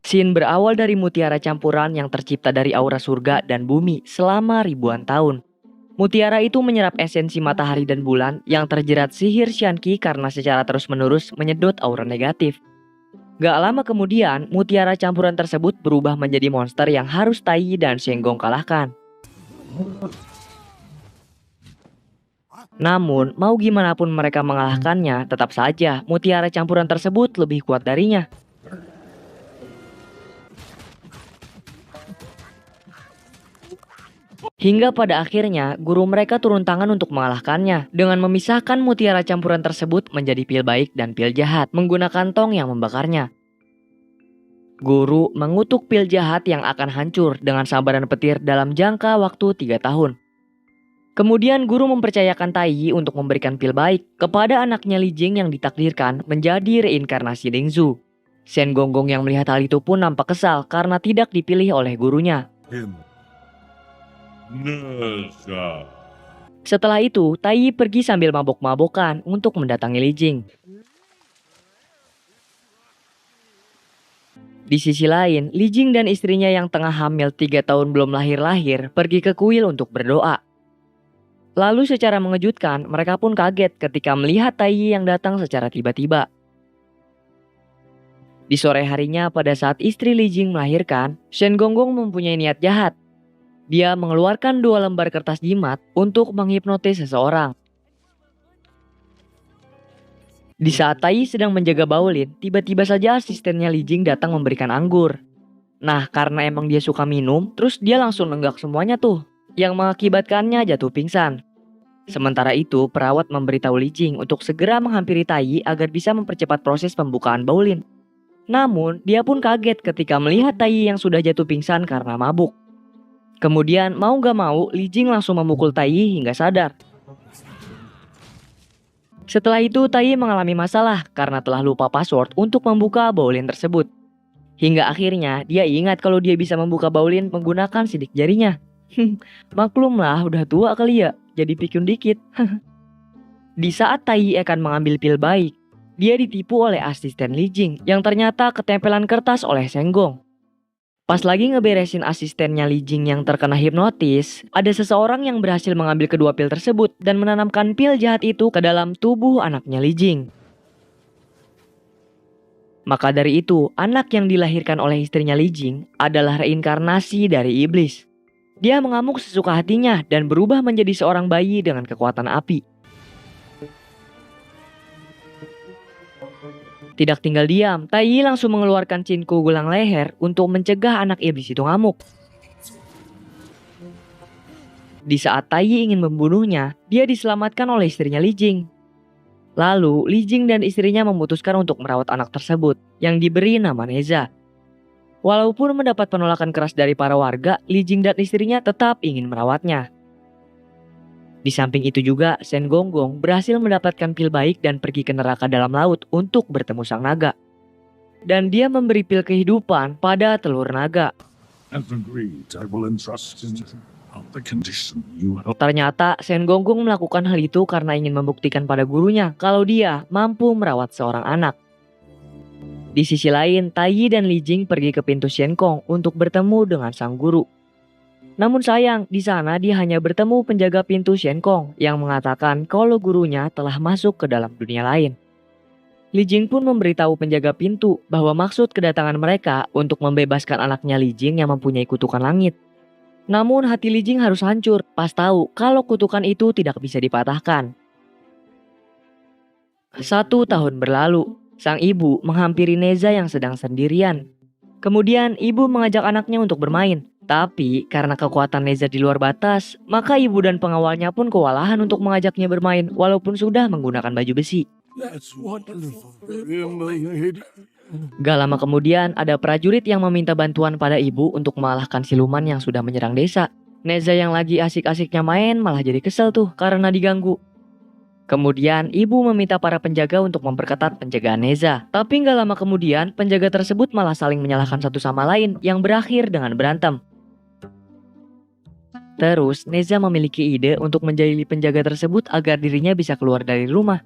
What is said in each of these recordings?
Xin berawal dari mutiara campuran yang tercipta dari aura surga dan bumi selama ribuan tahun. Mutiara itu menyerap esensi matahari dan bulan yang terjerat sihir Xianqi karena secara terus-menerus menyedot aura negatif. Gak lama kemudian, mutiara campuran tersebut berubah menjadi monster yang harus Tai dan Shenggong kalahkan. Namun, mau gimana pun mereka mengalahkannya, tetap saja mutiara campuran tersebut lebih kuat darinya. Hingga pada akhirnya, guru mereka turun tangan untuk mengalahkannya dengan memisahkan mutiara campuran tersebut menjadi pil baik dan pil jahat menggunakan tong yang membakarnya. Guru mengutuk pil jahat yang akan hancur dengan sambaran petir dalam jangka waktu 3 tahun. Kemudian guru mempercayakan Tai untuk memberikan pil baik kepada anaknya Li Jing yang ditakdirkan menjadi reinkarnasi Lingzhu. Shen Gonggong yang melihat hal itu pun nampak kesal karena tidak dipilih oleh gurunya. Setelah itu, Tai pergi sambil mabok-mabokan untuk mendatangi Li Jing. Di sisi lain, Li Jing dan istrinya yang tengah hamil 3 tahun belum lahir-lahir pergi ke kuil untuk berdoa. Lalu secara mengejutkan, mereka pun kaget ketika melihat Tai yang datang secara tiba-tiba. Di sore harinya pada saat istri Li Jing melahirkan, Shen Gonggong mempunyai niat jahat. Dia mengeluarkan 2 lembar kertas jimat untuk menghipnotis seseorang. Di saat Tai sedang menjaga Baolin, tiba-tiba saja asistennya Li Jing datang memberikan anggur. Nah, karena emang dia suka minum, terus dia langsung nenggak semuanya tuh, yang mengakibatkannya jatuh pingsan. Sementara itu, perawat memberitahu Li Jing untuk segera menghampiri Tai agar bisa mempercepat proses pembukaan Baolin. Namun, dia pun kaget ketika melihat Tai yang sudah jatuh pingsan karena mabuk. Kemudian mau gak mau, Li Jing langsung memukul Tai hingga sadar. Setelah itu, Tai mengalami masalah karena telah lupa password untuk membuka Baolin tersebut. Hingga akhirnya, dia ingat kalau dia bisa membuka Baolin menggunakan sidik jarinya. Maklumlah, udah tua kali ya, jadi pikun dikit. Di saat Tai akan mengambil pil baik, dia ditipu oleh asisten Li Jing yang ternyata ketempelan kertas oleh Shenggong. Pas lagi ngeberesin asistennya Li Jing yang terkena hipnotis, ada seseorang yang berhasil mengambil kedua pil tersebut dan menanamkan pil jahat itu ke dalam tubuh anaknya Li Jing. Maka dari itu, anak yang dilahirkan oleh istrinya Li Jing adalah reinkarnasi dari iblis. Dia mengamuk sesuka hatinya dan berubah menjadi seorang bayi dengan kekuatan api. Tidak tinggal diam, Tai langsung mengeluarkan cinku gelang leher untuk mencegah anak iblis itu ngamuk. Di saat Tai ingin membunuhnya, dia diselamatkan oleh istrinya Li Jing. Lalu, Li Jing dan istrinya memutuskan untuk merawat anak tersebut, yang diberi nama Neza. Walaupun mendapat penolakan keras dari para warga, Li Jing dan istrinya tetap ingin merawatnya. Di samping itu juga, Shen Gonggong berhasil mendapatkan pil baik dan pergi ke neraka dalam laut untuk bertemu sang naga. Dan dia memberi pil kehidupan pada telur naga. Ternyata Shen Gonggong melakukan hal itu karena ingin membuktikan pada gurunya kalau dia mampu merawat seorang anak. Di sisi lain, Tai dan Li Jing pergi ke pintu Shenkong untuk bertemu dengan sang guru. Namun sayang, di sana dia hanya bertemu penjaga pintu Shenkong yang mengatakan kalau gurunya telah masuk ke dalam dunia lain. Li Jing pun memberitahu penjaga pintu bahwa maksud kedatangan mereka untuk membebaskan anaknya Li Jing yang mempunyai kutukan langit. Namun hati Li Jing harus hancur pas tahu kalau kutukan itu tidak bisa dipatahkan. 1 tahun berlalu, sang ibu menghampiri Neza yang sedang sendirian. Kemudian ibu mengajak anaknya untuk bermain. Tapi karena kekuatan Neza di luar batas, maka ibu dan pengawalnya pun kewalahan untuk mengajaknya bermain walaupun sudah menggunakan baju besi. Gak lama kemudian ada prajurit yang meminta bantuan pada ibu untuk mengalahkan siluman yang sudah menyerang desa. Neza yang lagi asik-asiknya main malah jadi kesel tuh karena diganggu. Kemudian ibu meminta para penjaga untuk memperketat penjagaan Neza. Tapi gak lama kemudian penjaga tersebut malah saling menyalahkan satu sama lain yang berakhir dengan berantem. Terus, Neza memiliki ide untuk menjahili penjaga tersebut agar dirinya bisa keluar dari rumah.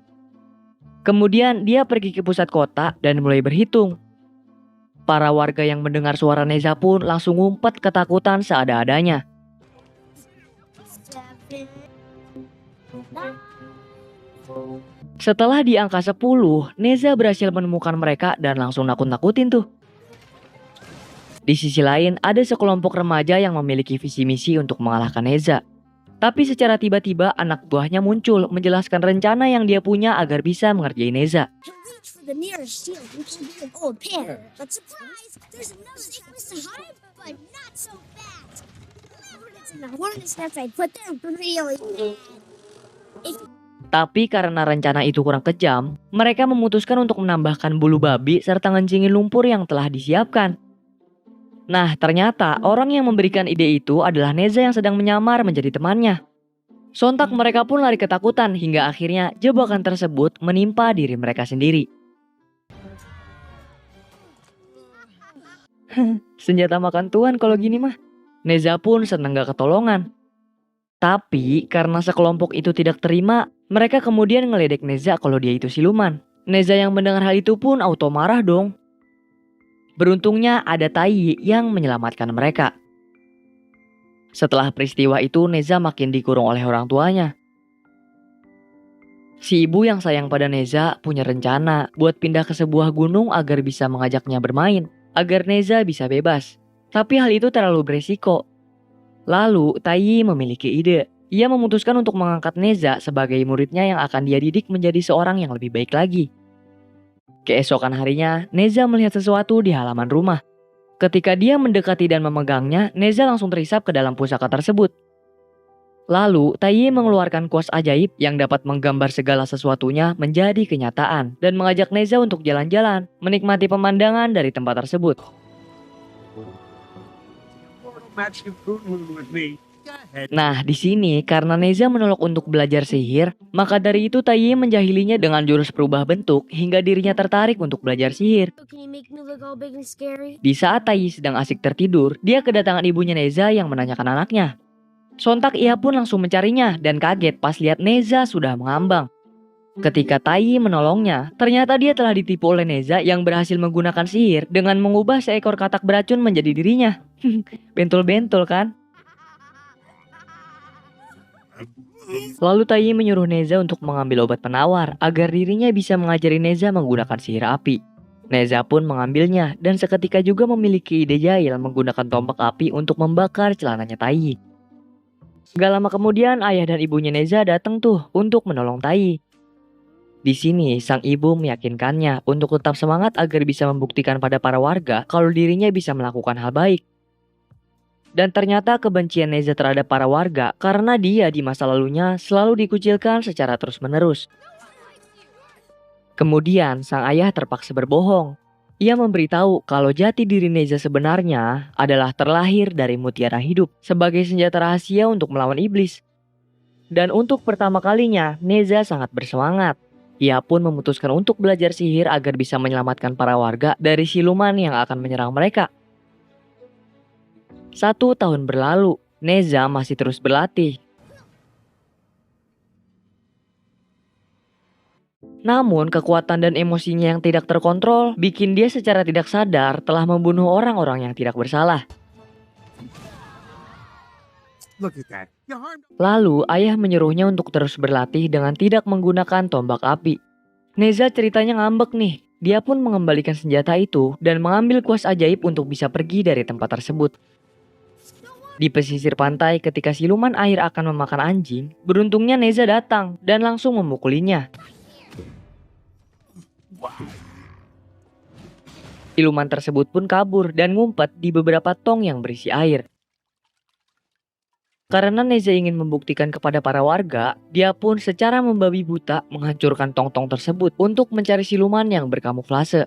Kemudian, dia pergi ke pusat kota dan mulai berhitung. Para warga yang mendengar suara Neza pun langsung ngumpet ketakutan seada-adanya. Setelah di angka 10, Neza berhasil menemukan mereka dan langsung nakut-nakutin tuh. Di sisi lain, ada sekelompok remaja yang memiliki visi misi untuk mengalahkan Neza. Tapi secara tiba-tiba anak buahnya muncul menjelaskan rencana yang dia punya agar bisa mengerjain Neza. Tapi karena rencana itu kurang kejam, mereka memutuskan untuk menambahkan bulu babi serta ngencingin lumpur yang telah disiapkan. Nah, ternyata orang yang memberikan ide itu adalah Neza yang sedang menyamar menjadi temannya. Sontak mereka pun lari ketakutan hingga akhirnya jebakan tersebut menimpa diri mereka sendiri. Senjata makan tuan kalau gini mah. Neza pun senang gak ketolongan. Tapi karena sekelompok itu tidak terima, mereka kemudian ngeledek Neza kalau dia itu siluman. Neza yang mendengar hal itu pun auto marah dong. Beruntungnya ada Tai yang menyelamatkan mereka. Setelah peristiwa itu, Neza makin dikurung oleh orang tuanya. Si ibu yang sayang pada Neza punya rencana buat pindah ke sebuah gunung agar bisa mengajaknya bermain, agar Neza bisa bebas. Tapi hal itu terlalu beresiko. Lalu Tai memiliki ide. Ia memutuskan untuk mengangkat Neza sebagai muridnya yang akan dia didik menjadi seorang yang lebih baik lagi. Keesokan harinya, Neza melihat sesuatu di halaman rumah. Ketika dia mendekati dan memegangnya, Neza langsung terisap ke dalam pusaka tersebut. Lalu, Tai mengeluarkan kuas ajaib yang dapat menggambar segala sesuatunya menjadi kenyataan dan mengajak Neza untuk jalan-jalan, menikmati pemandangan dari tempat tersebut. Nah, di sini karena Neza menolak untuk belajar sihir, maka dari itu Tai menjahilinya dengan jurus perubah bentuk hingga dirinya tertarik untuk belajar sihir. Di saat Tai sedang asik tertidur, dia kedatangan ibunya Neza yang menanyakan anaknya. Sontak ia pun langsung mencarinya dan kaget pas lihat Neza sudah mengambang. Ketika Tai menolongnya, ternyata dia telah ditipu oleh Neza yang berhasil menggunakan sihir dengan mengubah seekor katak beracun menjadi dirinya. Bentol-bentol kan? Lalu Tai menyuruh Neza untuk mengambil obat penawar agar dirinya bisa mengajari Neza menggunakan sihir api. Neza pun mengambilnya dan seketika juga memiliki ide jahil menggunakan tombak api untuk membakar celananya Tai. Gak lama kemudian ayah dan ibunya Neza datang tuh untuk menolong Tai. Di sini sang ibu meyakinkannya untuk tetap semangat agar bisa membuktikan pada para warga kalau dirinya bisa melakukan hal baik. Dan ternyata kebencian Neza terhadap para warga karena dia di masa lalunya selalu dikucilkan secara terus-menerus. Kemudian sang ayah terpaksa berbohong. Ia memberitahu kalau jati diri Neza sebenarnya adalah terlahir dari mutiara hidup sebagai senjata rahasia untuk melawan iblis. Dan untuk pertama kalinya Neza sangat bersemangat. Ia pun memutuskan untuk belajar sihir agar bisa menyelamatkan para warga dari siluman yang akan menyerang mereka. 1 tahun berlalu, Neza masih terus berlatih. Namun kekuatan dan emosinya yang tidak terkontrol bikin dia secara tidak sadar telah membunuh orang-orang yang tidak bersalah. Lalu ayah menyuruhnya untuk terus berlatih dengan tidak menggunakan tombak api. Neza ceritanya ngambek nih. Dia pun mengembalikan senjata itu dan mengambil kuas ajaib untuk bisa pergi dari tempat tersebut. Di pesisir pantai ketika siluman air akan memakan anjing, beruntungnya Neza datang dan langsung memukulinya. Siluman tersebut pun kabur dan ngumpet di beberapa tong yang berisi air. Karena Neza ingin membuktikan kepada para warga, dia pun secara membabi buta menghancurkan tong-tong tersebut untuk mencari siluman yang berkamuflase.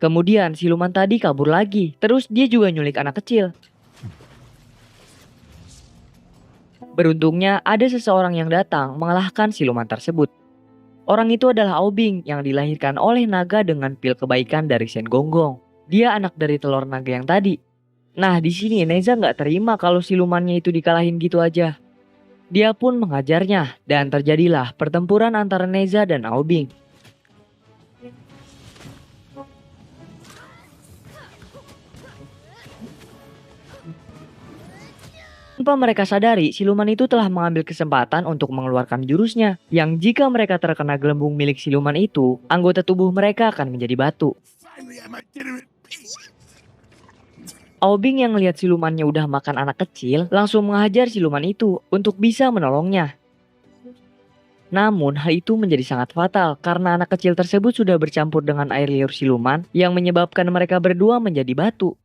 Kemudian siluman tadi kabur lagi, terus dia juga nyulik anak kecil. Beruntungnya ada seseorang yang datang mengalahkan siluman tersebut. Orang itu adalah Aobing yang dilahirkan oleh naga dengan pil kebaikan dari Shen Gonggong. Dia anak dari telur naga yang tadi. Nah di sini Neza nggak terima kalau silumannya itu dikalahin gitu aja. Dia pun mengajarnya dan terjadilah pertempuran antara Neza dan Aobing. Tanpa mereka sadari, siluman itu telah mengambil kesempatan untuk mengeluarkan jurusnya, yang jika mereka terkena gelembung milik siluman itu, anggota tubuh mereka akan menjadi batu. Finally had my dinner in peace. Aobing yang melihat silumannya udah makan anak kecil, langsung menghajar siluman itu untuk bisa menolongnya. Namun hal itu menjadi sangat fatal karena anak kecil tersebut sudah bercampur dengan air liur siluman yang menyebabkan mereka berdua menjadi batu.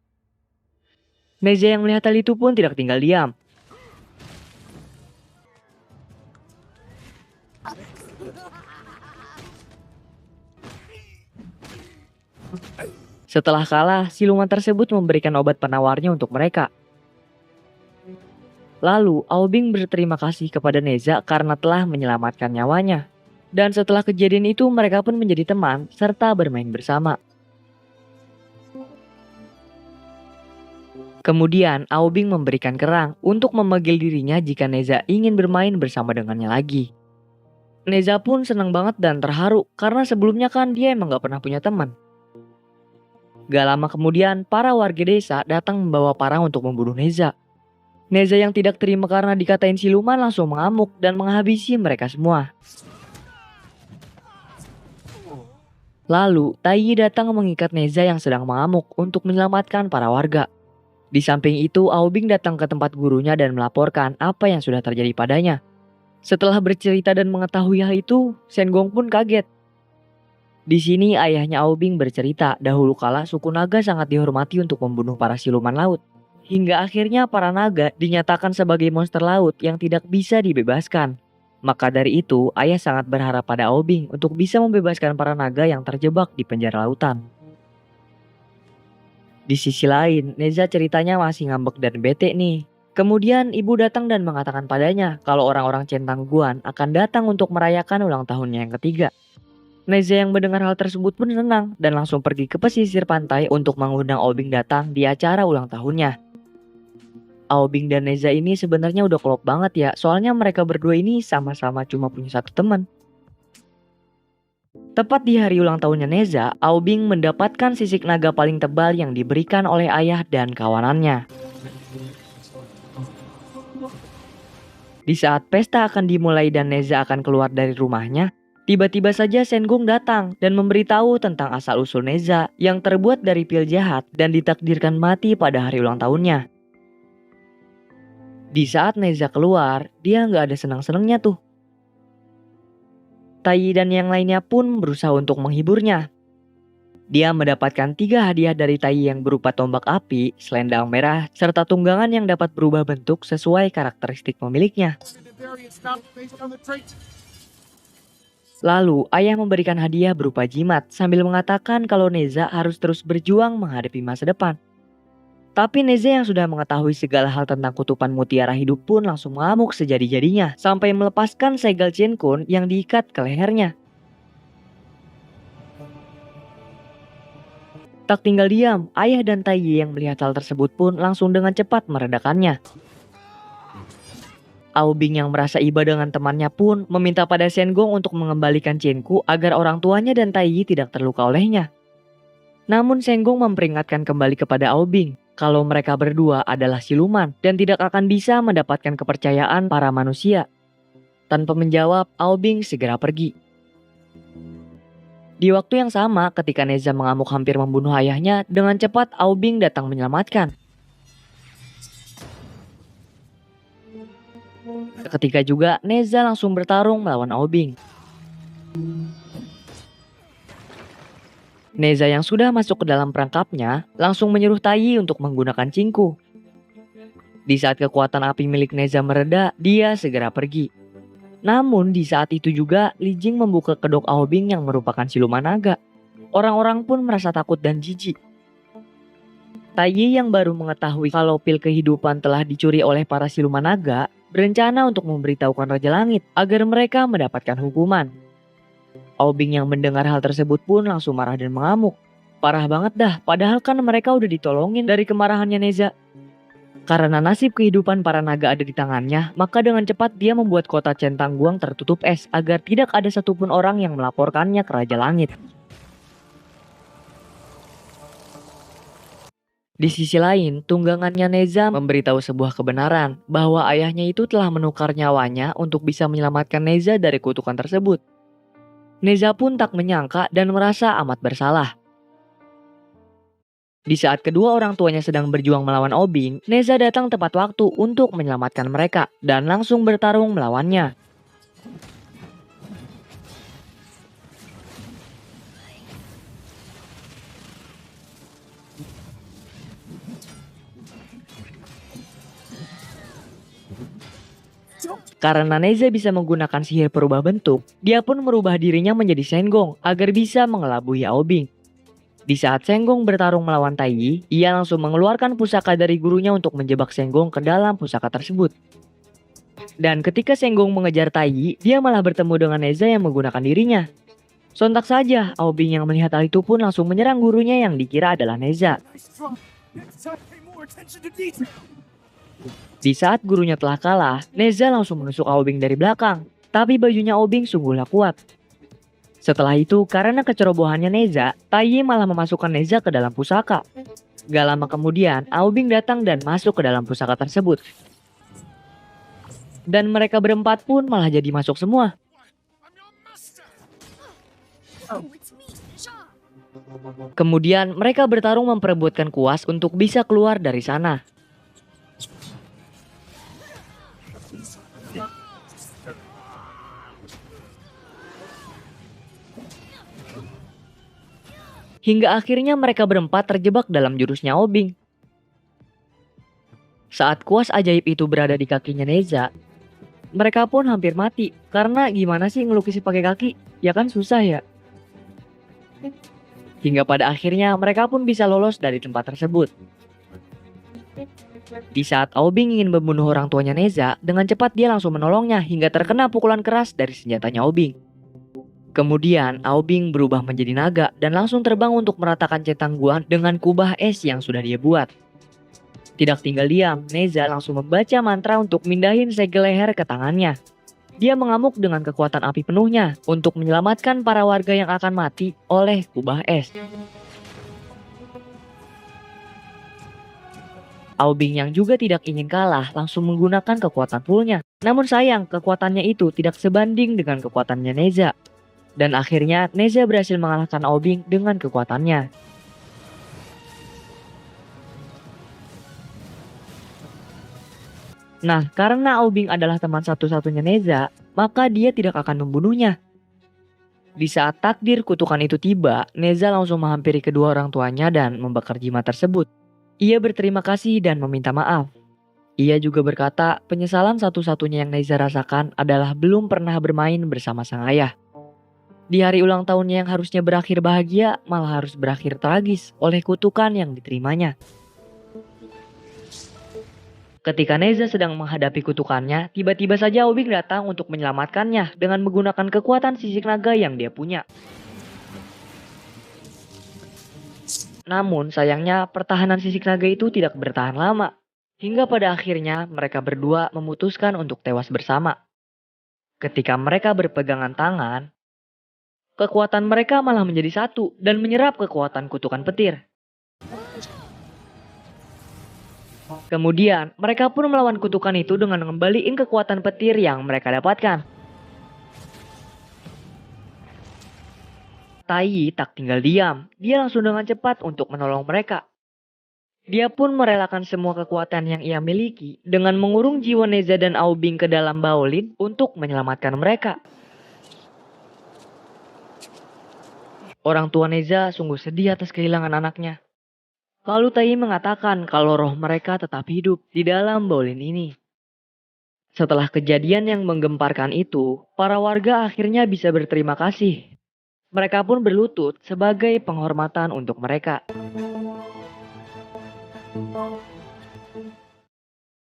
Neza yang melihat hal itu pun tidak tinggal diam. Setelah kalah, siluman tersebut memberikan obat penawarnya untuk mereka. Lalu, Aobing berterima kasih kepada Neza karena telah menyelamatkan nyawanya. Dan setelah kejadian itu, mereka pun menjadi teman serta bermain bersama. Kemudian, Aobing memberikan kerang untuk memanggil dirinya jika Neza ingin bermain bersama dengannya lagi. Neza pun senang banget dan terharu karena sebelumnya kan dia emang gak pernah punya teman. Gak lama kemudian, para warga desa datang membawa parang untuk membunuh Neza. Neza yang tidak terima karena dikatain siluman langsung mengamuk dan menghabisi mereka semua. Lalu, Taiyi datang mengikat Neza yang sedang mengamuk untuk menyelamatkan para warga. Di samping itu, Aobing datang ke tempat gurunya dan melaporkan apa yang sudah terjadi padanya. Setelah bercerita dan mengetahui hal itu, Sengong pun kaget. Di sini ayahnya Aobing bercerita dahulu kala suku naga sangat dihormati untuk membunuh para siluman laut. Hingga akhirnya para naga dinyatakan sebagai monster laut yang tidak bisa dibebaskan. Maka dari itu, ayah sangat berharap pada Aobing untuk bisa membebaskan para naga yang terjebak di penjara lautan. Di sisi lain, Neza ceritanya masih ngambek dan bete nih. Kemudian ibu datang dan mengatakan padanya kalau orang-orang Centang Guan akan datang untuk merayakan ulang tahunnya yang ketiga. Neza yang mendengar hal tersebut pun senang dan langsung pergi ke pesisir pantai untuk mengundang Aobing datang di acara ulang tahunnya. Aobing dan Neza ini sebenarnya udah klop banget ya, soalnya mereka berdua ini sama-sama cuma punya satu teman. Tepat di hari ulang tahunnya Neza, Aobing mendapatkan sisik naga paling tebal yang diberikan oleh ayah dan kawanannya. Di saat pesta akan dimulai dan Neza akan keluar dari rumahnya, tiba-tiba saja Sengong datang dan memberitahu tentang asal-usul Neza yang terbuat dari pil jahat dan ditakdirkan mati pada hari ulang tahunnya. Di saat Neza keluar, dia nggak ada senang-senangnya tuh. Taiyi dan yang lainnya pun berusaha untuk menghiburnya. Dia mendapatkan 3 hadiah dari Taiyi yang berupa tombak api, selendang merah, serta tunggangan yang dapat berubah bentuk sesuai karakteristik pemiliknya. Lalu, ayah memberikan hadiah berupa jimat sambil mengatakan kalau Neza harus terus berjuang menghadapi masa depan. Tapi Neza yang sudah mengetahui segala hal tentang kutupan mutiara hidup pun langsung mengamuk sejadi-jadinya sampai melepaskan segel Chen-kun yang diikat ke lehernya. Tak tinggal diam, ayah dan Taiyi yang melihat hal tersebut pun langsung dengan cepat meredakannya. Aobing yang merasa iba dengan temannya pun meminta pada Sengong untuk mengembalikan Chen-ku agar orang tuanya dan Taiyi tidak terluka olehnya. Namun Sengong memperingatkan kembali kepada Aobing kalau mereka berdua adalah siluman dan tidak akan bisa mendapatkan kepercayaan para manusia. Tanpa menjawab, Aobing segera pergi. Di waktu yang sama, ketika Neza mengamuk hampir membunuh ayahnya, dengan cepat Aobing datang menyelamatkan. Ketika juga Neza langsung bertarung melawan Aobing. Neza yang sudah masuk ke dalam perangkapnya langsung menyuruh Taiyi untuk menggunakan cingku. Di saat kekuatan api milik Neza mereda, dia segera pergi. Namun di saat itu juga Li Jing membuka kedok Aobing yang merupakan siluman naga. Orang-orang pun merasa takut dan jijik. Taiyi yang baru mengetahui kalau pil kehidupan telah dicuri oleh para siluman naga, berencana untuk memberitahukan Raja Langit agar mereka mendapatkan hukuman. Aobing yang mendengar hal tersebut pun langsung marah dan mengamuk. Parah banget dah, padahal kan mereka udah ditolongin dari kemarahannya Neza. Karena nasib kehidupan para naga ada di tangannya, maka dengan cepat dia membuat kota Centang Guan tertutup es agar tidak ada satupun orang yang melaporkannya ke Raja Langit. Di sisi lain, tunggangannya Neza memberitahu sebuah kebenaran bahwa ayahnya itu telah menukar nyawanya untuk bisa menyelamatkan Neza dari kutukan tersebut. Neza pun tak menyangka dan merasa amat bersalah. Di saat kedua orang tuanya sedang berjuang melawan Obing, Neza datang tepat waktu untuk menyelamatkan mereka dan langsung bertarung melawannya. Karena Neza bisa menggunakan sihir perubah bentuk, dia pun merubah dirinya menjadi Shenggong agar bisa mengelabui Aobing. Di saat Shenggong bertarung melawan Taiyi, ia langsung mengeluarkan pusaka dari gurunya untuk menjebak Shenggong ke dalam pusaka tersebut. Dan ketika Shenggong mengejar Taiyi, dia malah bertemu dengan Neza yang menggunakan dirinya. Sontak saja, Aobing yang melihat hal itu pun langsung menyerang gurunya yang dikira adalah Neza. Nice try. Next time, pay more attention to detail. Di saat gurunya telah kalah, Neza langsung menusuk Aobing dari belakang. Tapi bajunya Aobing sungguhlah kuat. Setelah itu, karena kecerobohannya Neza, Taiyi malah memasukkan Neza ke dalam pusaka. Gak lama kemudian, Aobing datang dan masuk ke dalam pusaka tersebut. Dan mereka berempat pun malah jadi masuk semua. I'm your master. Oh, it's me, Shaw. Kemudian mereka bertarung memperebutkan kuas untuk bisa keluar dari sana. Hingga akhirnya mereka berempat terjebak dalam jurusnya Obing. Saat kuas ajaib itu berada di kakinya Neza, mereka pun hampir mati. Karena gimana sih ngelukis pakai kaki? Ya kan susah ya. Hingga pada akhirnya mereka pun bisa lolos dari tempat tersebut. Di saat Aobing ingin membunuh orang tuanya Neza, dengan cepat dia langsung menolongnya hingga terkena pukulan keras dari senjatanya Aobing. Kemudian Aobing berubah menjadi naga dan langsung terbang untuk meratakan centang Guan dengan kubah es yang sudah dia buat. Tidak tinggal diam, Neza langsung membaca mantra untuk mindahin segel leher ke tangannya. Dia mengamuk dengan kekuatan api penuhnya untuk menyelamatkan para warga yang akan mati oleh kubah es. Aobing yang juga tidak ingin kalah langsung menggunakan kekuatan fullnya. Namun sayang, kekuatannya itu tidak sebanding dengan kekuatannya Neza. Dan akhirnya Neza berhasil mengalahkan Aobing dengan kekuatannya. Nah, karena Aobing adalah teman satu-satunya Neza, maka dia tidak akan membunuhnya. Di saat takdir kutukan itu tiba, Neza langsung menghampiri kedua orang tuanya dan membakar jimat tersebut. Ia berterima kasih dan meminta maaf. Ia juga berkata penyesalan satu-satunya yang Neza rasakan adalah belum pernah bermain bersama sang ayah. Di hari ulang tahunnya yang harusnya berakhir bahagia, malah harus berakhir tragis oleh kutukan yang diterimanya. Ketika Neza sedang menghadapi kutukannya, tiba-tiba saja Aobing datang untuk menyelamatkannya dengan menggunakan kekuatan sisik naga yang dia punya. Namun sayangnya pertahanan sisik naga itu tidak bertahan lama. Hingga pada akhirnya mereka berdua memutuskan untuk tewas bersama. Ketika mereka berpegangan tangan, kekuatan mereka malah menjadi satu dan menyerap kekuatan kutukan petir. Kemudian, mereka pun melawan kutukan itu dengan mengembalikan kekuatan petir yang mereka dapatkan. Taiyi tak tinggal diam, dia langsung dengan cepat untuk menolong mereka. Dia pun merelakan semua kekuatan yang ia miliki dengan mengurung jiwa Neza dan Aobing ke dalam Baolin untuk menyelamatkan mereka. Orang tua Neza sungguh sedih atas kehilangan anaknya. Lalu Taiyi mengatakan kalau roh mereka tetap hidup di dalam Baolin ini. Setelah kejadian yang menggemparkan itu, para warga akhirnya bisa berterima kasih. Mereka pun berlutut sebagai penghormatan untuk mereka.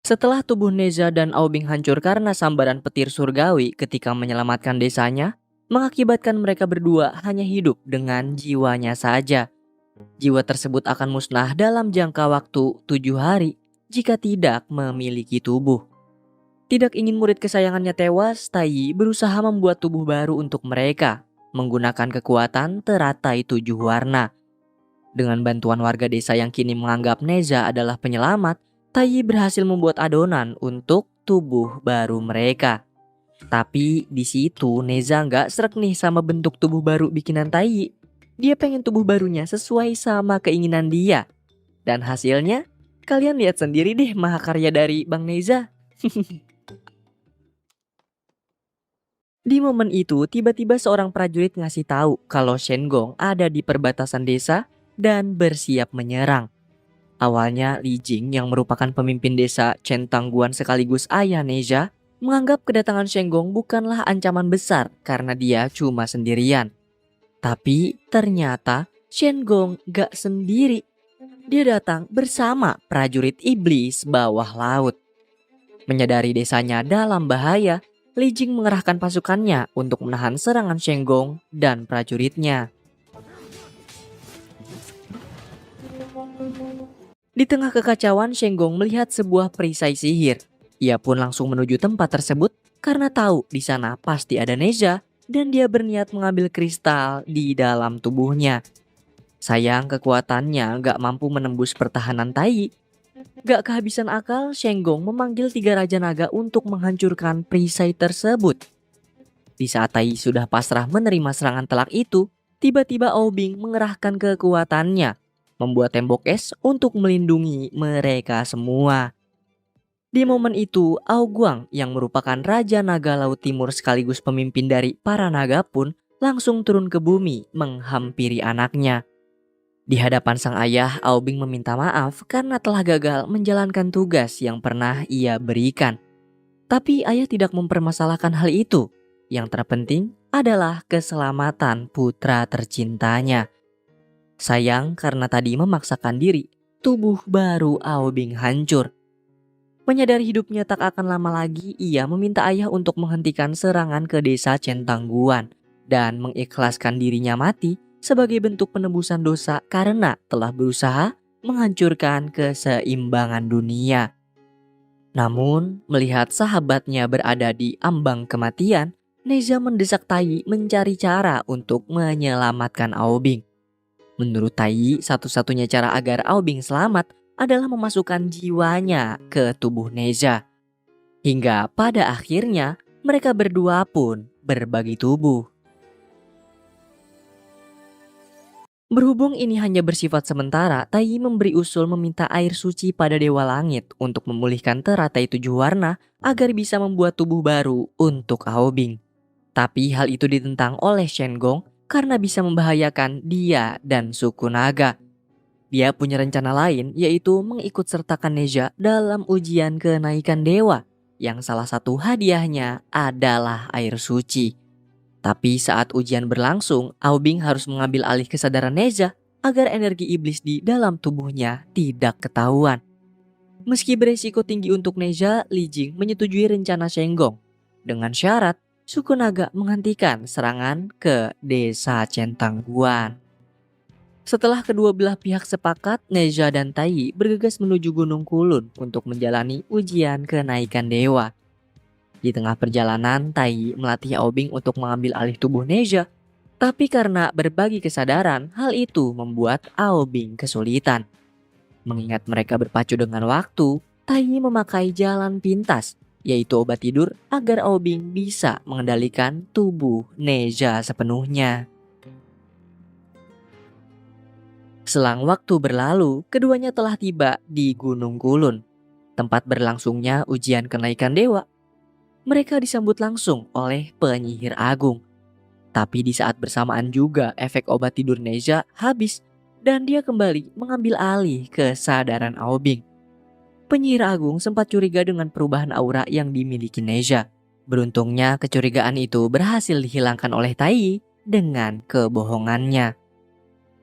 Setelah tubuh Neza dan Aobing hancur karena sambaran petir surgawi ketika menyelamatkan desanya, mengakibatkan mereka berdua hanya hidup dengan jiwanya saja. Jiwa tersebut akan musnah dalam jangka waktu 7 hari jika tidak memiliki tubuh. Tidak ingin murid kesayangannya tewas, Taiyi berusaha membuat tubuh baru untuk mereka, menggunakan kekuatan teratai 7 warna. Dengan bantuan warga desa yang kini menganggap Neza adalah penyelamat, Taiyi berhasil membuat adonan untuk tubuh baru mereka. Tapi di situ Neza nggak srek nih sama bentuk tubuh baru bikinan Taiyi. Dia pengen tubuh barunya sesuai sama keinginan dia. Dan hasilnya, kalian lihat sendiri deh mahakarya dari Bang Neza. Di momen itu, tiba-tiba seorang prajurit ngasih tahu kalau Shen Gong ada di perbatasan desa dan bersiap menyerang. Awalnya, Li Jing yang merupakan pemimpin desa Chen Tangguan sekaligus ayah Neza, menganggap kedatangan Shen Gong bukanlah ancaman besar karena dia cuma sendirian. Tapi ternyata Shen Gong gak sendiri. Dia datang bersama prajurit iblis bawah laut. Menyadari desanya dalam bahaya, Li Jing mengerahkan pasukannya untuk menahan serangan Shen Gong dan prajuritnya. Di tengah kekacauan, Shen Gong melihat sebuah perisai sihir. Ia pun langsung menuju tempat tersebut karena tahu di sana pasti ada Neza dan dia berniat mengambil kristal di dalam tubuhnya. Sayang kekuatannya gak mampu menembus pertahanan Taiyi. Gak kehabisan akal, Shen Gong memanggil 3 Raja Naga untuk menghancurkan perisai tersebut. Di saat Taiyi sudah pasrah menerima serangan telak itu, tiba-tiba Aobing mengerahkan kekuatannya, membuat tembok es untuk melindungi mereka semua. Di momen itu, Ao Guang yang merupakan Raja Naga Laut Timur sekaligus pemimpin dari para naga pun langsung turun ke bumi menghampiri anaknya. Di hadapan sang ayah, Aobing meminta maaf karena telah gagal menjalankan tugas yang pernah ia berikan. Tapi ayah tidak mempermasalahkan hal itu. Yang terpenting adalah keselamatan putra tercintanya. Sayang karena tadi memaksakan diri, tubuh baru Aobing hancur. Menyadari hidupnya tak akan lama lagi, ia meminta ayah untuk menghentikan serangan ke desa Centangguan dan mengikhlaskan dirinya mati sebagai bentuk penebusan dosa karena telah berusaha menghancurkan keseimbangan dunia. Namun, melihat sahabatnya berada di ambang kematian, Neza mendesak Taiyi mencari cara untuk menyelamatkan Aobing. Menurut Taiyi, satu-satunya cara agar Aobing selamat adalah memasukkan jiwanya ke tubuh Neza. Hingga pada akhirnya, mereka berdua pun berbagi tubuh. Berhubung ini hanya bersifat sementara, Taiyi memberi usul meminta air suci pada Dewa Langit untuk memulihkan teratai 7 warna agar bisa membuat tubuh baru untuk Aobing. Tapi hal itu ditentang oleh Shen Gong karena bisa membahayakan dia dan suku naga. Dia punya rencana lain, yaitu mengikut sertakan Neza dalam ujian kenaikan dewa, yang salah satu hadiahnya adalah air suci. Tapi saat ujian berlangsung, Aobing harus mengambil alih kesadaran Neza agar energi iblis di dalam tubuhnya tidak ketahuan. Meski beresiko tinggi untuk Neza, Li Jing menyetujui rencana Shen Gong dengan syarat suku naga menghentikan serangan ke desa Centangguan. Setelah kedua belah pihak sepakat, Neza dan Taiyi bergegas menuju Gunung Kulun untuk menjalani ujian kenaikan dewa. Di tengah perjalanan, Taiyi melatih Aobing untuk mengambil alih tubuh Neza. Tapi karena berbagi kesadaran, hal itu membuat Aobing kesulitan. Mengingat mereka berpacu dengan waktu, Taiyi memakai jalan pintas, yaitu obat tidur agar Aobing bisa mengendalikan tubuh Neza sepenuhnya. Selang waktu berlalu, keduanya telah tiba di Gunung Kulun, tempat berlangsungnya ujian kenaikan dewa. Mereka disambut langsung oleh penyihir agung. Tapi di saat bersamaan juga efek obat tidur Neza habis dan dia kembali mengambil alih kesadaran Aobing. Penyihir agung sempat curiga dengan perubahan aura yang dimiliki Neza. Beruntungnya kecurigaan itu berhasil dihilangkan oleh Taiyi dengan kebohongannya.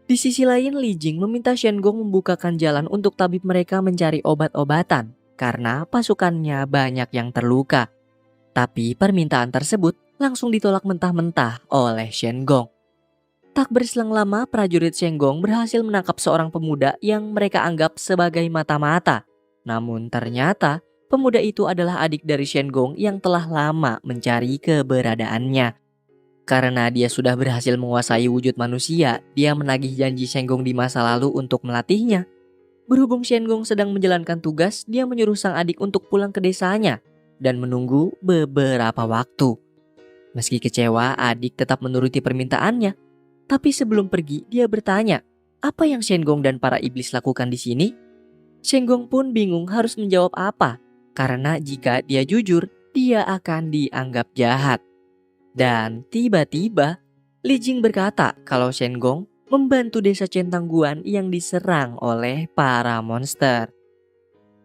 Di sisi lain, Li Jing meminta Shen Gong membukakan jalan untuk tabib mereka mencari obat-obatan karena pasukannya banyak yang terluka. Tapi permintaan tersebut langsung ditolak mentah-mentah oleh Shen Gong. Tak berselang lama, prajurit Shen Gong berhasil menangkap seorang pemuda yang mereka anggap sebagai mata-mata. Namun ternyata pemuda itu adalah adik dari Shen Gong yang telah lama mencari keberadaannya. Karena dia sudah berhasil menguasai wujud manusia, dia menagih janji Shenggong di masa lalu untuk melatihnya. Berhubung Shenggong sedang menjalankan tugas, dia menyuruh sang adik untuk pulang ke desanya dan menunggu beberapa waktu. Meski kecewa, adik tetap menuruti permintaannya. Tapi sebelum pergi, dia bertanya, apa yang Shenggong dan para iblis lakukan di sini? Shenggong pun bingung harus menjawab apa, karena jika dia jujur, dia akan dianggap jahat. Dan tiba-tiba, Li Jing berkata kalau Shenggong membantu desa Centangguan yang diserang oleh para monster.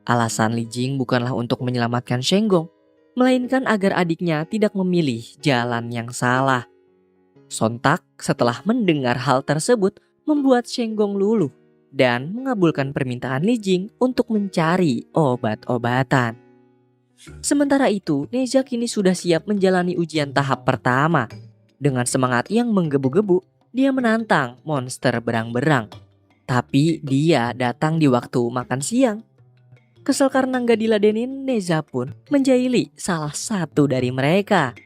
Alasan Li Jing bukanlah untuk menyelamatkan Shenggong, melainkan agar adiknya tidak memilih jalan yang salah. Sontak setelah mendengar hal tersebut membuat Shenggong luluh dan mengabulkan permintaan Li Jing untuk mencari obat-obatan. Sementara itu, Neja kini sudah siap menjalani ujian tahap pertama. Dengan semangat yang menggebu-gebu, dia menantang monster berang-berang. Tapi dia datang di waktu makan siang. Kesal karena nggak diladenin, Neja pun menjahili salah satu dari mereka.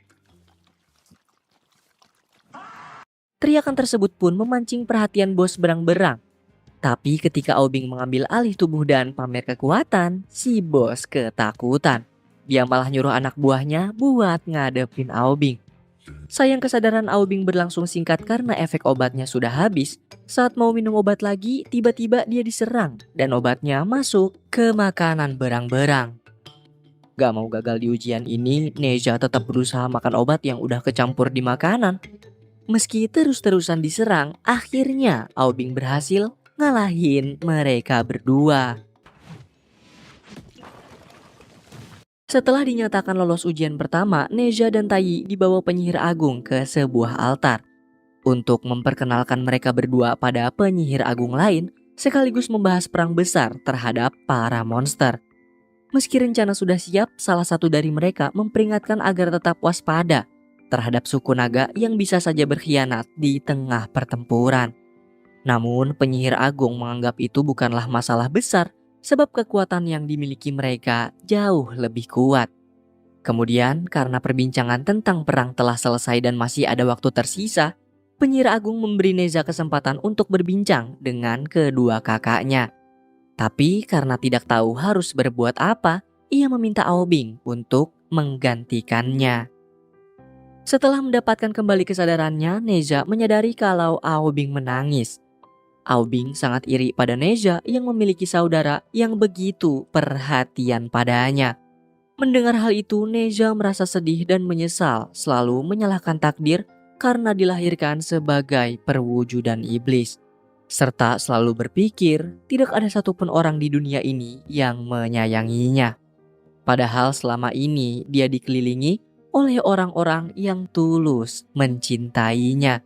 Teriakan tersebut pun memancing perhatian bos berang-berang. Tapi ketika Aobing mengambil alih tubuh dan pamer kekuatan, si bos ketakutan. Dia malah nyuruh anak buahnya buat ngadepin Aobing. Sayang kesadaran Aobing berlangsung singkat karena efek obatnya sudah habis. Saat mau minum obat lagi, tiba-tiba dia diserang dan obatnya masuk ke makanan berang-berang. Gak mau gagal di ujian ini, Neja tetap berusaha makan obat yang udah kecampur di makanan. Meski terus-terusan diserang, akhirnya Aobing berhasil ngalahin mereka berdua. Setelah dinyatakan lolos ujian pertama, Neja dan Taiyi dibawa penyihir agung ke sebuah altar untuk memperkenalkan mereka berdua pada penyihir agung lain, sekaligus membahas perang besar terhadap para monster. Meski rencana sudah siap, salah satu dari mereka memperingatkan agar tetap waspada terhadap suku naga yang bisa saja berkhianat di tengah pertempuran. Namun penyihir agung menganggap itu bukanlah masalah besar, sebab kekuatan yang dimiliki mereka jauh lebih kuat. Kemudian karena perbincangan tentang perang telah selesai dan masih ada waktu tersisa, penyihir agung memberi Neja kesempatan untuk berbincang dengan kedua kakaknya. Tapi karena tidak tahu harus berbuat apa, ia meminta Aobing untuk menggantikannya. Setelah mendapatkan kembali kesadarannya, Neja menyadari kalau Aobing menangis. Aobing sangat iri pada Neja yang memiliki saudara yang begitu perhatian padanya. Mendengar hal itu, Neja merasa sedih dan menyesal, selalu menyalahkan takdir karena dilahirkan sebagai perwujudan iblis. Serta selalu berpikir tidak ada satupun orang di dunia ini yang menyayanginya. Padahal selama ini dia dikelilingi oleh orang-orang yang tulus mencintainya.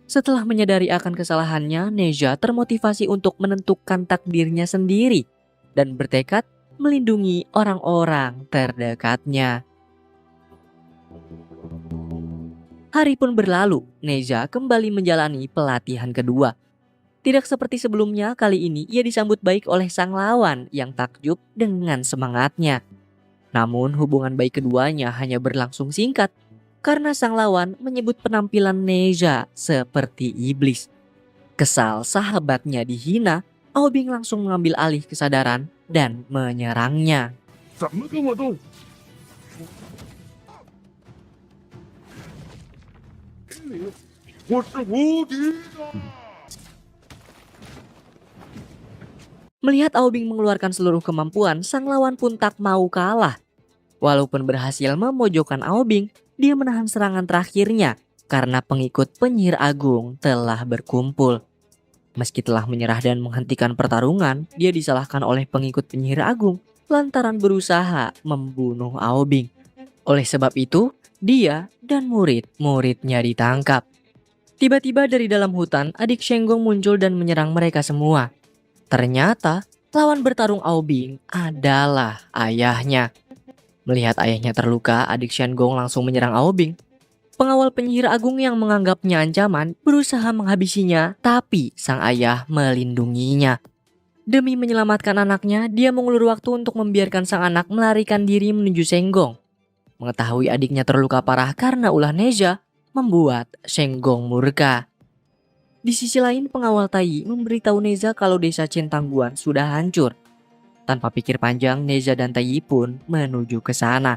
Setelah menyadari akan kesalahannya, Neja termotivasi untuk menentukan takdirnya sendiri dan bertekad melindungi orang-orang terdekatnya. Hari pun berlalu, Neja kembali menjalani pelatihan kedua. Tidak seperti sebelumnya, kali ini ia disambut baik oleh sang lawan yang takjub dengan semangatnya. Namun hubungan baik keduanya hanya berlangsung singkat, karena sang lawan menyebut penampilan Neja seperti iblis. Kesal sahabatnya dihina, Aobing langsung mengambil alih kesadaran dan menyerangnya. Melihat Aobing mengeluarkan seluruh kemampuan, sang lawan pun tak mau kalah. Walaupun berhasil memojokkan Aobing, dia menahan serangan terakhirnya karena pengikut penyihir agung telah berkumpul. Meski telah menyerah dan menghentikan pertarungan, dia disalahkan oleh pengikut penyihir agung lantaran berusaha membunuh Aobing. Oleh sebab itu, dia dan murid-muridnya ditangkap. Tiba-tiba dari dalam hutan, adik Shenggong muncul dan menyerang mereka semua. Ternyata, lawan bertarung Aobing adalah ayahnya. Melihat ayahnya terluka, adik Shenggong langsung menyerang Aobing. Pengawal penyihir agung yang menganggapnya ancaman berusaha menghabisinya, tapi sang ayah melindunginya. Demi menyelamatkan anaknya, dia mengulur waktu untuk membiarkan sang anak melarikan diri menuju Shenggong. Mengetahui adiknya terluka parah karena ulah Neja, membuat Shenggong murka. Di sisi lain, pengawal Tai memberitahu Neza kalau desa Centangguan sudah hancur. Tanpa pikir panjang, Neza dan Tai pun menuju ke sana.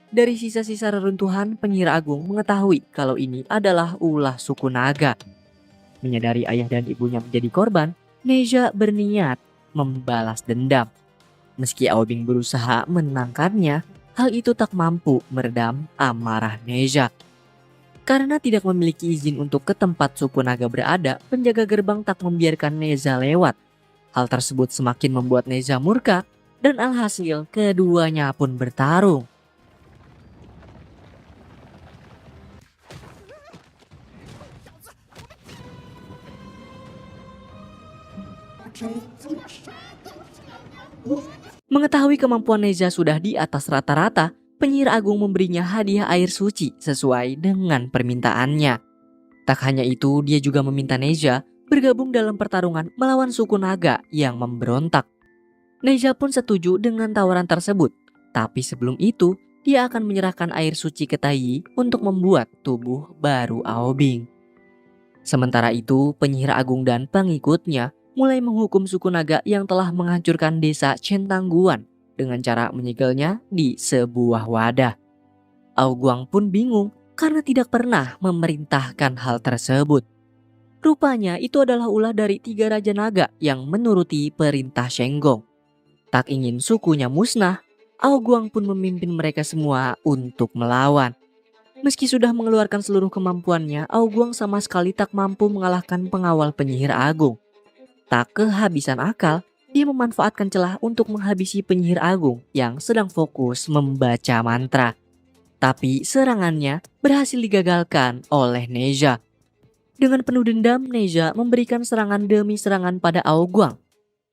Dari sisa-sisa reruntuhan, penyihir agung mengetahui kalau ini adalah ulah suku naga. Menyadari ayah dan ibunya menjadi korban, Neza berniat membalas dendam. Meski Aobing berusaha menenangkannya, hal itu tak mampu meredam amarah Neza. Karena tidak memiliki izin untuk ke tempat suku naga berada, penjaga gerbang tak membiarkan Neza lewat. Hal tersebut semakin membuat Neza murka dan alhasil keduanya pun bertarung. Mengetahui kemampuan Neza sudah di atas rata-rata, penyihir agung memberinya hadiah air suci sesuai dengan permintaannya. Tak hanya itu, dia juga meminta Neza bergabung dalam pertarungan melawan suku naga yang memberontak. Neza pun setuju dengan tawaran tersebut, tapi sebelum itu, dia akan menyerahkan air suci ke Tai untuk membuat tubuh baru Aobing. Sementara itu, penyihir agung dan pengikutnya mulai menghukum suku naga yang telah menghancurkan desa Centangguan dengan cara menyegelnya di sebuah wadah. Aoguang pun bingung karena tidak pernah memerintahkan hal tersebut. Rupanya itu adalah ulah dari 3 raja naga yang menuruti perintah Shenggong. Tak ingin sukunya musnah, Aoguang pun memimpin mereka semua untuk melawan. Meski sudah mengeluarkan seluruh kemampuannya, Aoguang sama sekali tak mampu mengalahkan pengawal penyihir agung. Tak kehabisan akal, dia memanfaatkan celah untuk menghabisi penyihir agung yang sedang fokus membaca mantra. Tapi serangannya berhasil digagalkan oleh Neza. Dengan penuh dendam, Neza memberikan serangan demi serangan pada Aoguang.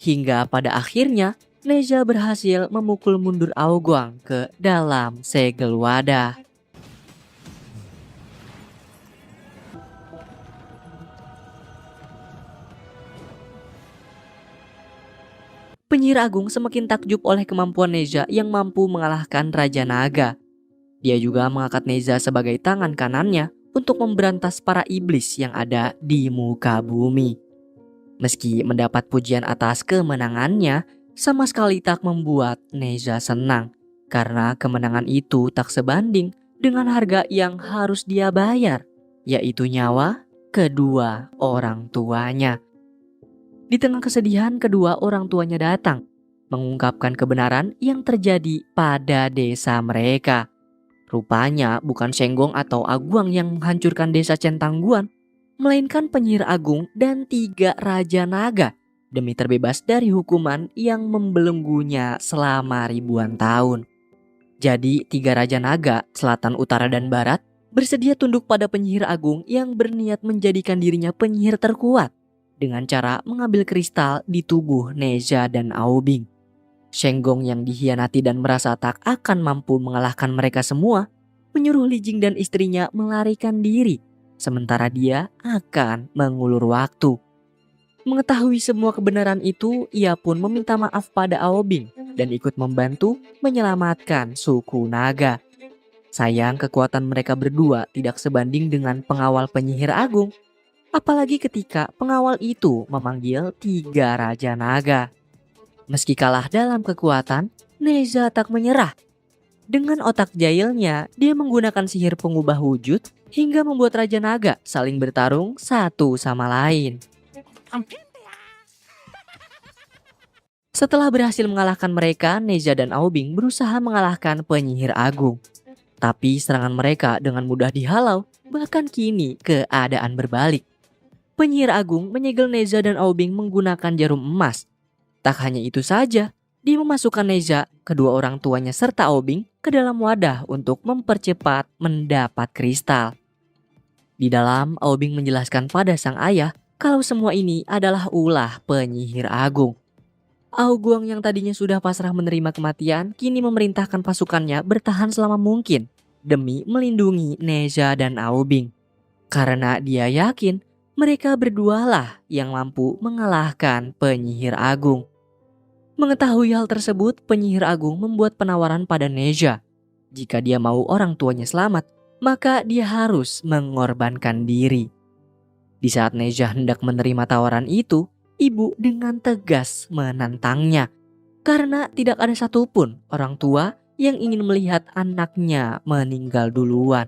Hingga pada akhirnya, Neza berhasil memukul mundur Aoguang ke dalam segel wadah. Penyihir agung semakin takjub oleh kemampuan Neza yang mampu mengalahkan Raja Naga. Dia juga mengangkat Neza sebagai tangan kanannya untuk memberantas para iblis yang ada di muka bumi. Meski mendapat pujian atas kemenangannya, sama sekali tak membuat Neza senang. Karena kemenangan itu tak sebanding dengan harga yang harus dia bayar, yaitu nyawa kedua orang tuanya. Di tengah kesedihan, kedua orang tuanya datang, mengungkapkan kebenaran yang terjadi pada desa mereka. Rupanya bukan Shenggong atau Aguang yang menghancurkan desa Centangguan, melainkan penyihir agung dan 3 raja naga demi terbebas dari hukuman yang membelenggunya selama ribuan tahun. Jadi 3 raja naga, selatan, utara, dan barat, bersedia tunduk pada penyihir agung yang berniat menjadikan dirinya penyihir terkuat dengan cara mengambil kristal di tubuh Neza dan Aobing. Shenggong yang dikhianati dan merasa tak akan mampu mengalahkan mereka semua, menyuruh Li Jing dan istrinya melarikan diri, sementara dia akan mengulur waktu. Mengetahui semua kebenaran itu, ia pun meminta maaf pada Aobing dan ikut membantu menyelamatkan suku naga. Sayang, kekuatan mereka berdua tidak sebanding dengan pengawal penyihir agung. Apalagi ketika pengawal itu memanggil 3 raja naga. Meski kalah dalam kekuatan, Neza tak menyerah. Dengan otak jahilnya, dia menggunakan sihir pengubah wujud hingga membuat raja naga saling bertarung satu sama lain. Setelah berhasil mengalahkan mereka, Neza dan Aobing berusaha mengalahkan penyihir agung. Tapi serangan mereka dengan mudah dihalau, bahkan kini keadaan berbalik. Penyihir agung menyegel Neza dan Aobing menggunakan jarum emas. Tak hanya itu saja, dia memasukkan Neza, kedua orang tuanya serta Aobing ke dalam wadah untuk mempercepat mendapat kristal. Di dalam, Aobing menjelaskan pada sang ayah kalau semua ini adalah ulah penyihir agung. Aoguang yang tadinya sudah pasrah menerima kematian, kini memerintahkan pasukannya bertahan selama mungkin demi melindungi Neza dan Aobing. Karena dia yakin mereka berdualah yang mampu mengalahkan penyihir agung. Mengetahui hal tersebut, penyihir agung membuat penawaran pada Neza. Jika dia mau orang tuanya selamat, maka dia harus mengorbankan diri. Di saat Neja hendak menerima tawaran itu, ibu dengan tegas menantangnya. Karena tidak ada satupun orang tua yang ingin melihat anaknya meninggal duluan.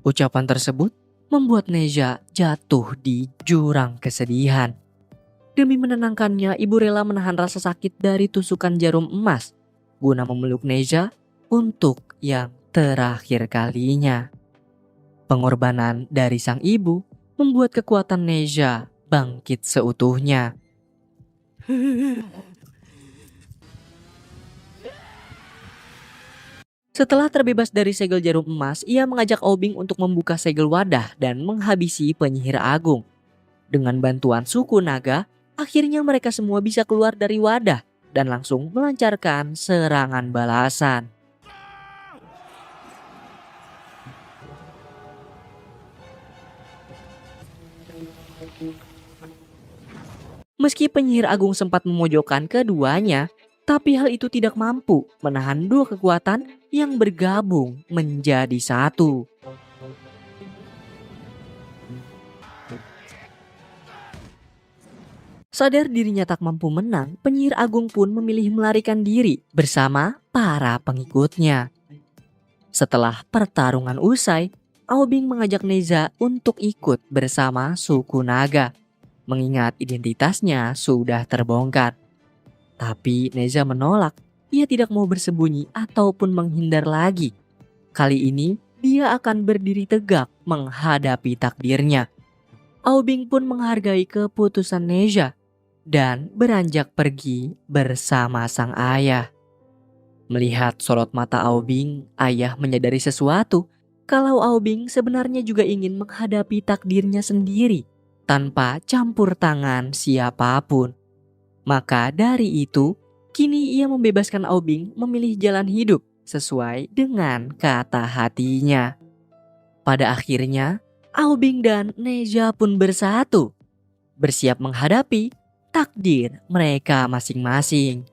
Ucapan tersebut membuat Neja jatuh di jurang kesedihan. Demi menenangkannya, ibu rela menahan rasa sakit dari tusukan jarum emas guna memeluk Neja untuk yang terakhir kalinya. Pengorbanan dari sang ibu membuat kekuatan Neja bangkit seutuhnya. Setelah terbebas dari segel jarum emas, ia mengajak Aubing untuk membuka segel wadah dan menghabisi penyihir agung. Dengan bantuan suku naga, akhirnya mereka semua bisa keluar dari wadah dan langsung melancarkan serangan balasan. Meski penyihir agung sempat memojokkan keduanya, tapi hal itu tidak mampu menahan dua kekuatan yang bergabung menjadi satu. Sadar dirinya tak mampu menang, penyihir agung pun memilih melarikan diri bersama para pengikutnya. Setelah pertarungan usai, Aubing mengajak Neza untuk ikut bersama suku naga, mengingat identitasnya sudah terbongkar. Tapi Neza menolak, ia tidak mau bersembunyi ataupun menghindar lagi. Kali ini dia akan berdiri tegak menghadapi takdirnya. Aubing pun menghargai keputusan Neza dan beranjak pergi bersama sang ayah. Melihat sorot mata Aubing, ayah menyadari sesuatu, kalau Aubing sebenarnya juga ingin menghadapi takdirnya sendiri tanpa campur tangan siapapun. Maka dari itu, kini ia membebaskan Aubing memilih jalan hidup sesuai dengan kata hatinya. Pada akhirnya, Aubing dan Neza pun bersatu, bersiap menghadapi takdir mereka masing-masing.